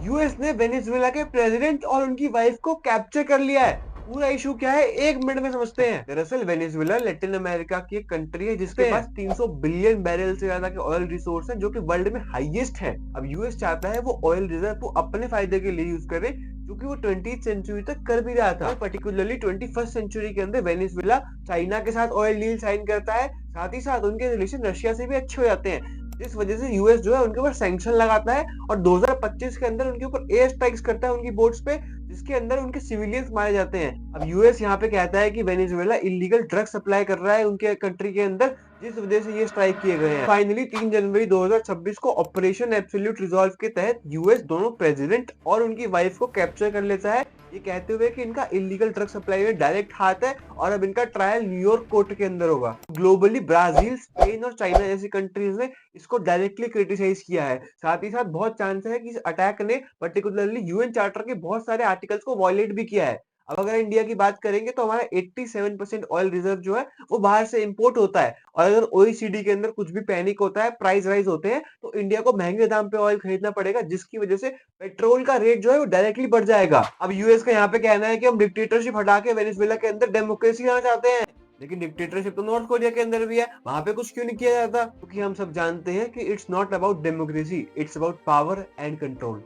US ने Venezuela के president और उनकी वाइफ को कैप्चर कर लिया है। पूरा इशू क्या है, एक मिनट में समझते हैं। दरअसल वेनेजुएला लैटिन अमेरिका की एक कंट्री है जिसके पास 300 बिलियन बैरल से ज्यादा के ऑयल रिसोर्स हैं, जो कि वर्ल्ड में हाईएस्ट है। अब यूएस चाहता है वो ऑयल रिजर्व को अपने फायदे के लिए यूज करे, क्योंकि वो 20th सेंचुरी तक कर भी रहा था। पर्टिकुलरली 21st सेंचुरी के अंदर वेनेजुएला चाइना के साथ ऑयल डील साइन करता है, साथ ही साथ उनके रिलेशन रशिया से भी अच्छे हो जाते हैं, जिस वजह से यूएस जो है उनके ऊपर सैंक्शन लगाता है और 2025 के अंदर उनके ऊपर एयर स्ट्राइक्स करता है उनकी बोट्स पे, जिसके अंदर उनके सिविलियंस मारे जाते हैं। अब यूएस यहाँ पे कहता है कि वेनेजुएला इलीगल ड्रग सप्लाई कर रहा है उनके कंट्री के अंदर, जिस वजह से ये स्ट्राइक किए गए हैं। फाइनली 3 जनवरी 2026 को ऑपरेशन एब्सोल्यूट रिजॉल्व के तहत यूएस दोनों प्रेसिडेंट और उनकी वाइफ को कैप्चर कर लेता है, ये कहते हुए कि इनका इलीगल ड्रग सप्लाई में डायरेक्ट हाथ है और अब इनका ट्रायल न्यूयॉर्क कोर्ट के अंदर होगा। ग्लोबली ब्राजील, स्पेन और चाइना जैसी कंट्रीज ने इसको डायरेक्टली क्रिटिसाइज किया है। साथ ही साथ बहुत चांस है कि इस अटैक ने पर्टिकुलरली यूएन चार्टर के बहुत सारे आर्टिकल्स को वायलेट भी किया है। अब अगर इंडिया की बात करेंगे तो हमारा 87% ऑयल रिजर्व जो है वो बाहर से इंपोर्ट होता है, और अगर ओईसीडी के अंदर कुछ भी पैनिक होता है, प्राइस राइज होते हैं, तो इंडिया को महंगे दाम पे ऑयल खरीदना पड़ेगा, जिसकी वजह से पेट्रोल का रेट जो है वो डायरेक्टली बढ़ जाएगा। अब यूएस का यहाँ पे कहना है कि हम डिक्टेटरशिप हटा के वेनेजुएला के अंदर डेमोक्रेसी लाना चाहते हैं, लेकिन डिक्टेटरशिप तो नॉर्थ कोरिया के अंदर भी है, वहां पे कुछ क्यों नहीं किया जाता? क्योंकि हम सब जानते हैं कि it's not about democracy, it's about power and control.